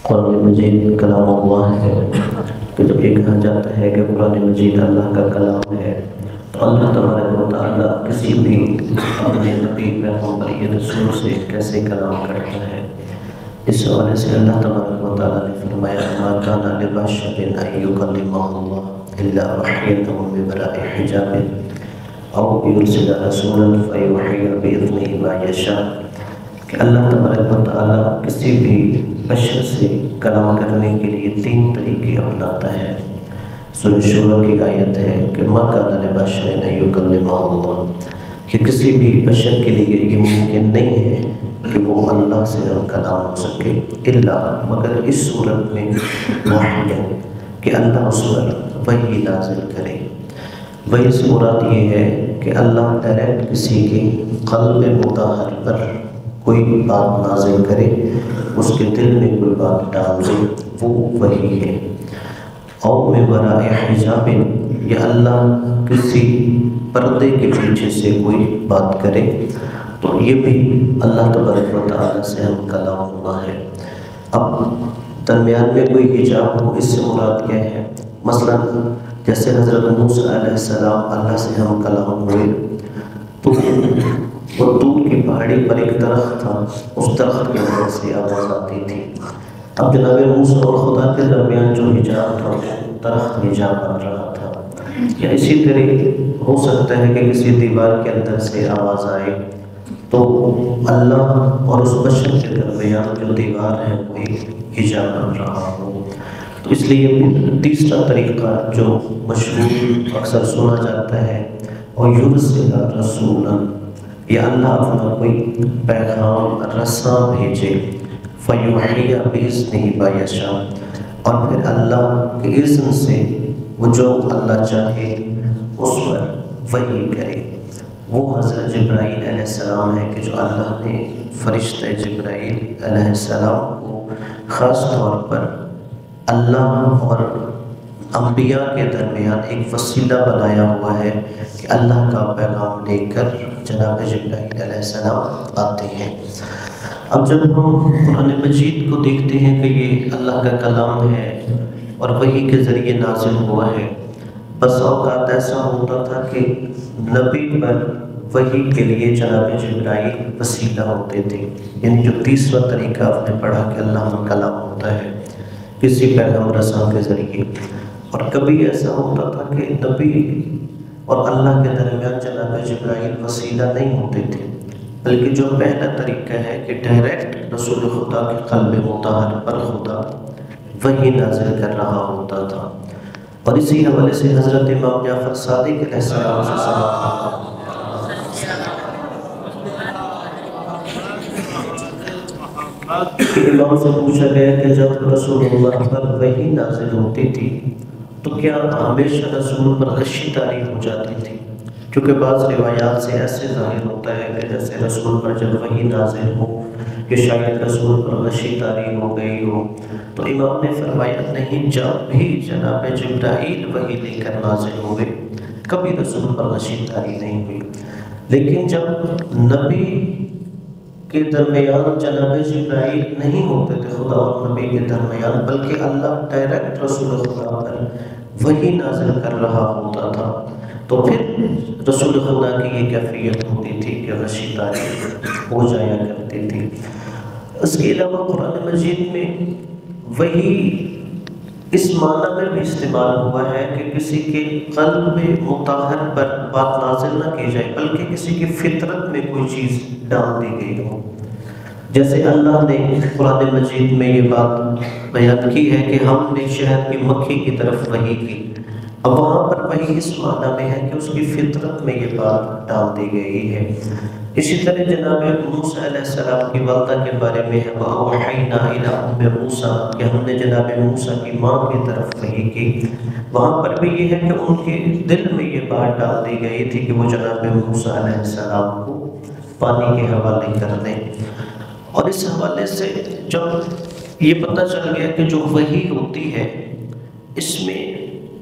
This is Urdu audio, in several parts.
قرآن مجید کلام اللہ ہے کہ جب یہ کہا جاتا ہے کہ قرآن مجید اللہ کا کلام ہے تو اللہ تبارک و تعالیٰ کسی بھی اپنے نبی پیغمبر یا رسول سے کیسے کلام کرتا ہے، اس حوالے سے اللہ تبارک و تعالیٰ نے فرمایا ما کان لبشر ان یکلمہ اللہ الا وحیا من وراء حجاب او یرسل رسولا فیوحی باذنہ ما یشاء، کہ اللہ تبارک و تعالیٰ کسی بھی بشر سے کلام کرنے کے لیے 3 طریقے اپناتا ہے۔ سورہ شورى کی آیت ہے کہ ما کان لبشر ان یکلمہ اللہ، کہ کسی بھی بشر کے لیے یہ ممکن نہیں ہے کہ وہ اللہ سے کلام ہو سکے الا مگر اس صورت میں وحیا کہ اللہ اس پر وحی نازل کرے۔ وحی سے مراد یہ ہے کہ اللہ ڈائریکٹ کسی کے قلب مطہر پر کوئی بات نازل کرے، اس کے دل میں کوئی بات ڈال دے، وہ وحی ہے۔ او من وراء حجاب، یا اللہ کسی پردے کے پیچھے سے کوئی بات کرے تو یہ بھی اللہ تبارک و تعالیٰ سے ہم کلام ہونا ہے۔ اب درمیان میں کوئی حجاب ہو، اس سے مراد کیا ہے؟ مثلا جیسے حضرت موسیٰ علیہ السلام اللہ سے ہم کلام ہوئے تو وہ دور کی پہاڑی پر ایک درخت تھا، اس درخت کے اندر سے آواز آتی تھی۔ اب جناب موسیٰ اور خدا کے درمیان جو حجاب تھا درخت حجاب بن رہا تھا، یا اسی طرح ہو سکتا ہے کہ کسی دیوار کے اندر سے آواز آئے تو اللہ اور اس بشر کے درمیان جو دیوار ہے وہ حجاب بن رہا ہو۔ تو اس لیے تیسرا طریقہ جو مشہور اکثر سنا جاتا ہے اور یرسل رسولا، یا اللہ اپنا کوئی پیغام رساں بھیجے، فیوحی باذنہ ما یشاء، اور پھر اللہ کے اذن سے وہ جو اللہ چاہے اس پر وحی کرے۔ وہ حضرت جبرائیل علیہ السلام ہے کہ جو اللہ نے فرشتہ جبرائیل علیہ السلام کو خاص طور پر اللہ اور انبیاء کے درمیان ایک وسیلہ بنایا ہوا ہے کہ اللہ کا پیغام لے کر جناب جبرائیل علیہ السلام آتے ہیں۔ اب جب ہم قرآن مجید کو دیکھتے ہیں کہ یہ اللہ کا کلام ہے اور وحی کے ذریعے نازل ہوا ہے، بس اوقات ایسا ہوتا تھا کہ نبی پر وحی کے لیے جناب جبرائیل وسیلہ ہوتے تھے، یعنی جو تیسرا طریقہ آپ نے پڑھا کہ اللہ کا کلام ہوتا ہے کسی پیغام رساں کے ذریعے، اور کبھی ایسا ہوتا تھا کہ نبی اور اللہ کے درمیان جناب جبرائیل وسیلہ نہیں ہوتے تھے، بلکہ جو پہلا طریقہ ہے کہ ڈائریکٹ رسول خدا کے قلب مطہر پر خدا وحی نازل کر رہا ہوتا تھا۔ اور اسی حوالے سے حضرت امام جعفر صادق علیہ السلام سے سوال امام سے پوچھا گیا کہ جب رسول اللہ پر وحی نازل ہوتی تھی تو کیا ہمیشہ رسول پر غشی طاری ہو جاتی تھی؟ کیونکہ بعض روایات سے ایسے ظاہر ہوتا ہے کہ جیسے رسول پر جب وحی نازل ہو کہ شاید رسول پر غشی طاری ہو گئی ہو، تو امام نے فرمایا نہیں، جب بھی جناب جبرائیل وحی لے کر نازل ہوئے کبھی رسول پر غشی طاری نہیں ہوئی، لیکن جب نبی کے درمیان جناب جبرائیل نہیں ہوتے تھے خدا اور نبی کے درمیان، بلکہ اللہ ڈائریکٹ رسول خدا پر وحی نازل کر رہا ہوتا تھا، تو پھر رسول خدا کی یہ کیفیت ہوتی تھی کہ غشی طاری ہو جایا کرتی تھی۔ اس کے علاوہ قرآن مجید میں وحی اس معنی میں بھی استعمال ہوا ہے کہ کسی کے قلب مطہر پر بات نازل نہ کی جائے، بلکہ کسی کی فطرت میں کوئی چیز ڈال دی گئی ہو۔ جیسے اللہ نے قرآن مجید میں یہ بات بیان کی ہے کہ ہم نے شہد کی مکھی کی طرف وحی کی، اب وہاں پر وحی اس معنی میں ہے کہ اس کی فطرت میں یہ بات ڈال دی گئی ہے۔ اسی طرح جناب موسیٰ علیہ السلام کی والدہ کے بارے میں ہے وَأَوْحَيْنَا إِلَىٰ أُمِّ مُوسَىٰ، کہ ہم نے جناب موسیٰ کی ماں کی طرف وحی کی، وہاں پر بھی یہ ہے کہ ان کے دل میں یہ بات ڈال دی گئی تھی کہ وہ جناب موسیٰ علیہ السلام کو پانی کے حوالے کر دیں۔ اور اس حوالے سے جب یہ پتہ چل گیا کہ جو وحی ہوتی ہے اس میں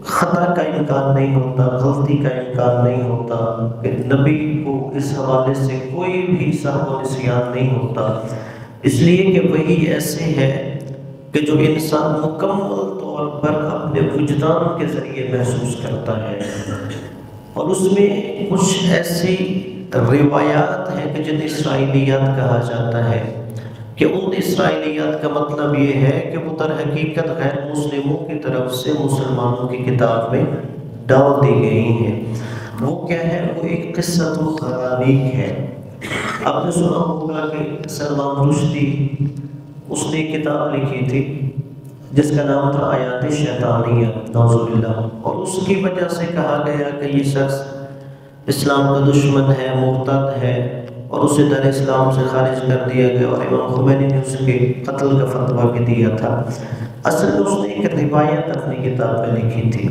خطا کا امکان نہیں ہوتا، غلطی کا امکان نہیں ہوتا، کہ نبی کو اس حوالے سے کوئی بھی سہو و نسیان نہیں ہوتا، اس لیے کہ وحی ایسے ہے کہ جو انسان مکمل طور پر اپنے وجدان کے ذریعے محسوس کرتا ہے، اور اس میں کچھ ایسی روایات ہیں کہ جن اسرائیلیات کہا جاتا ہے، کہ ان اسرائیلیات کا مطلب یہ ہے کہ وہ در حقیقت غیر مسلموں کی طرف سے مسلمانوں کی کتاب میں ڈال دی گئی ہیں۔ وہ کیا ہے؟ وہ ایک قصۃ الغرانیق ہے۔ آپ نے سنا ہوگا کہ سلمان رشدی اس نے کتاب لکھی تھی جس کا نام تھا آیات شیطانیہ، نعوذ باللہ، اور اس کی وجہ سے کہا گیا کہ یہ شخص اسلام کا دشمن ہے، مرتد ہے، اور اسے در اسلام سے خارج کر دیا گیا، اور امام خمینی نے اس کے قتل کا فتویٰ بھی دیا تھا۔ اصل میں اس نے ایک روایت اپنی کتاب میں لکھی تھی،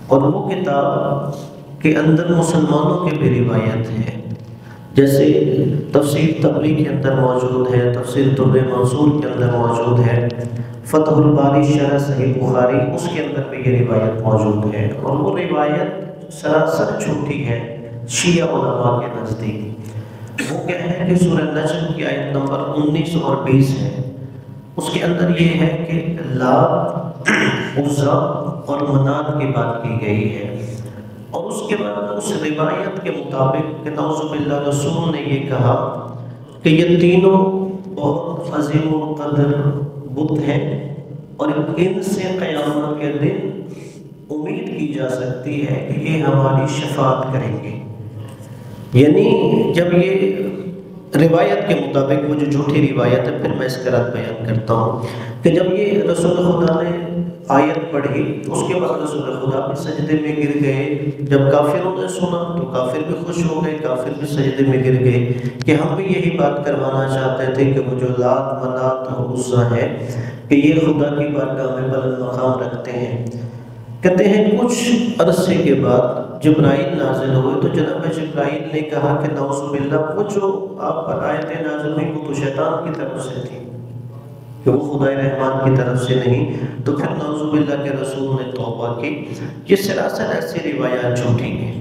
اور وہ کتاب کے اندر مسلمانوں کی بھی روایت ہے، جیسے تفسیر تبری کے اندر موجود ہے، تفسیر در منصور کے اندر موجود ہے، فتح الباری شرح صحیح بخاری اس کے اندر بھی یہ روایت موجود ہے، اور وہ روایت سراسر جھوٹی ہے شیعہ علماء کے نزدیک۔ وہ کیا ہے کہ سورہ نجم کی آیت نمبر 19 اور 20 ہے، اس کے اندر یہ ہے کہ لات، عزا اور منات کی بات کی گئی ہے، اور اس کے بعد اس روایت کے مطابق کہ نعوذ باللہ رسول نے یہ کہا کہ یہ تینوں بہت عظیم القدر بت ہیں، اور ان سے قیامت کے دن امید کی جا سکتی ہے کہ یہ ہماری شفاعت کریں گے۔ یعنی جب یہ روایت کے مطابق، وہ جو جھوٹی روایت ہے، پھر میں اس کا رد بیان کرتا ہوں کہ جب یہ رسول خدا نے آیت پڑھی، اس کے بعد رسول خدا بھی سجدے میں گر گئے۔ جب کافروں نے سنا تو کافر بھی خوش ہو گئے، کافر بھی سجدے میں گر گئے کہ ہم بھی یہی بات کروانا چاہتے تھے کہ وہ جو لات، منات اور عزا ہے کہ یہ خدا کی بارگاہ میں بلند مقام رکھتے ہیں۔ کہتے ہیں کچھ عرصے کے بعد جبرائیل نازل ہوئے، تو جناب جبرائیل نے کہا کہ نعوذ باللہ وہ جو آپ پر آیتیں نازل ہوئی وہ تو شیطان کی طرف سے تھی، کہ وہ خدائے رحمان کی طرف سے نہیں۔ تو پھر نعوذ باللہ کے رسول نے توبہ کی۔ یہ سراسر ایسی روایات جھوٹی ہیں،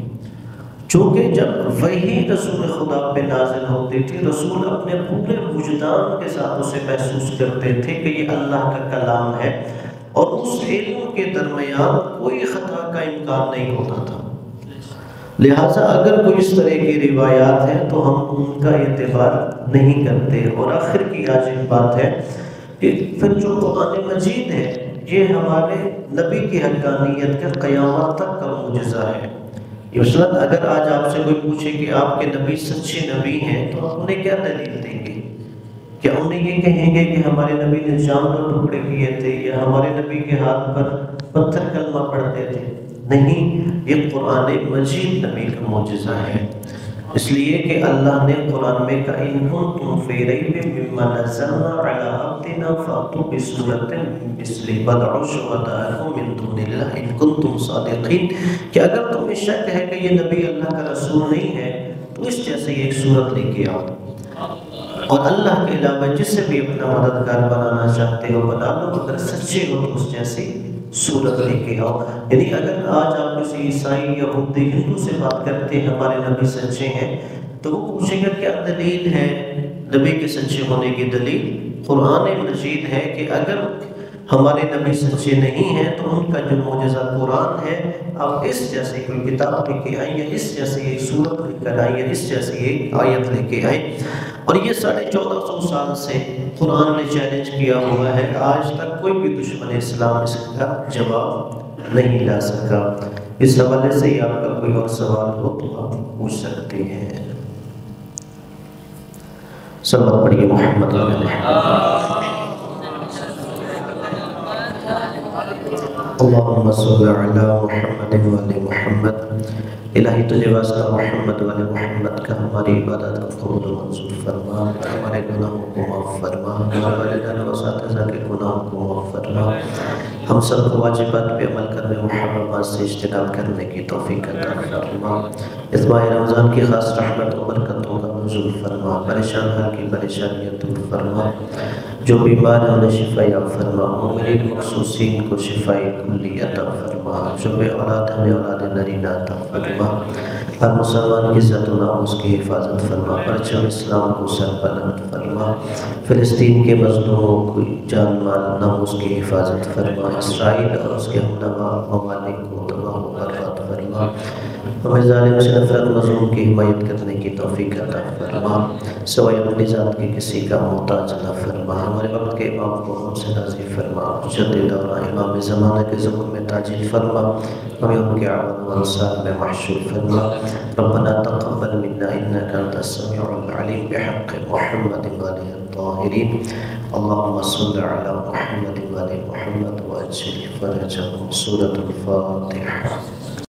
چونکہ جب وحی رسول خدا پہ نازل ہوتی تھی، رسول اپنے پورے وجدان کے ساتھ اسے محسوس کرتے تھے کہ یہ اللہ کا کلام ہے، اور اس علم کے درمیان کوئی خطا کا امکان نہیں ہوتا تھا۔ لہٰذا اگر کوئی اس طرح کی روایات ہیں تو ہم ان کا اعتبار نہیں کرتے۔ اور آخر کی آج ایک بات ہے کہ پھر جو قرآن مجید ہے یہ ہمارے نبی کی حقانیت کا قیامت تک کا معجزہ ہے۔ مثلاً اگر آج آپ سے کوئی پوچھے کہ آپ کے نبی سچے نبی ہیں تو آپ انہیں کیا دلیل دیں گے؟ کیا انہیں یہ کہیں گے کہ ہمارے نبی نے جانور ٹکڑے کیے تھے، یا ہمارے نبی کے ہاتھ پر پتھر کلمہ پڑھتے تھے؟ نہیں، یہ قرآن مجید نبی کا معجزہ ہے، اس لیے کہ اللہ نے قرآن میں کہا ان کنتم فی ریب مما نزلنا علی عبدنا فأتوا بسورۃ من مثلہ وادعوا شہداءکم من دون اللہ ان کنتم صادقین، کہ اگر تمہیں شک ہے کہ یہ نبی اللہ کا رسول نہیں ہے تو اس جیسے ایک صورت لے کے آؤ، اور اللہ کے علاوہ جس سے بھی اپنا مددگار بنانا چاہتے ہو بنا لو، اگر سچے ہو تو اس جیسی صورت لے کے آؤ۔ یعنی اگر آج آپ کسی عیسائی یا بودھی ہندو سے بات کرتے ہیں ہمارے نبی سچے ہیں، تو وہ پوچھیں گا کیا دلیل ہے نبی کے سچے ہونے کی؟ دلیل قرآن مجید ہے کہ اگر ہمارے نبی سچے نہیں ہیں تو ان کا جو معجزہ قرآن ہے، آپ اس جیسے کوئی کتاب لے کے آئیں، یا اس جیسے ایک صورت لے کر آئیں، یا اس جیسے ایک آیت لے کے آئیں۔ اور یہ 1450 سال سے قرآن نے چیلنج کیا ہوا ہے، آج تک کوئی بھی دشمن اسلام اس کا جواب نہیں لا سکا۔ اس حوالے سے ہی آپ کا کوئی اور سوال ہو تو آپ پوچھ سکتے ہیں۔ صلوات پڑھیے محمد اللہم صلی علی محمد وعلی محمد۔ الہی تجھے واسطہ محمد وعلی محمد کا ہماری عبادت کو قبول و منظور فرما، ہمارے گناہوں کو معاف فرما، ہمارے والدین و اساتذہ کے گناہوں کو معاف فرما، ہم سب کو واجبات پہ عمل کرنے، محرمات سے اجتناب کرنے کی توفیق عطا فرما۔ اس ماہ رمضان کی خاص رحمت و برکتوں کا نزول فرما، پریشان حال کی پریشانیاں دور فرما۔ جو بیمار ہیں انہیں شفا یا فرما، مومنین مخصوصین کو شفائی کلی عطا فرما، جو بے اولاد ہیں انہیں اولاد نرینہ عطا فرما، ہر مسلمان کی عزت و ناموس کی حفاظت فرما، پرچم اسلام کو سربلند فرما، فلسطین کے مظلوموں کو جان مال ناموس کی حفاظت فرما، اسرائیل اور اس کے ہمنوا ممالک کو تباہ و برباد فرما، ہمیں ظالم سے نفرت مظلوم کی حمایت کرنے کی توفیق عطا فرما، سوائے اپنی ذات کے کسی کا محتاج نہ فرما، ہمارے وقت کے امام کو ہم سے راضی فرما، مجدد دورہ امام زمانہ کے ظہور میں تاجیل فرما، ہمیں ان کے اعوان و انصار میں محشور فرما، ربنا تقبل منا انك انت السميع العليم بحق محمد وآله الطاهرين، اللهم صل على محمد وآل محمد وأجل فرجهم. سورة الفاتحة.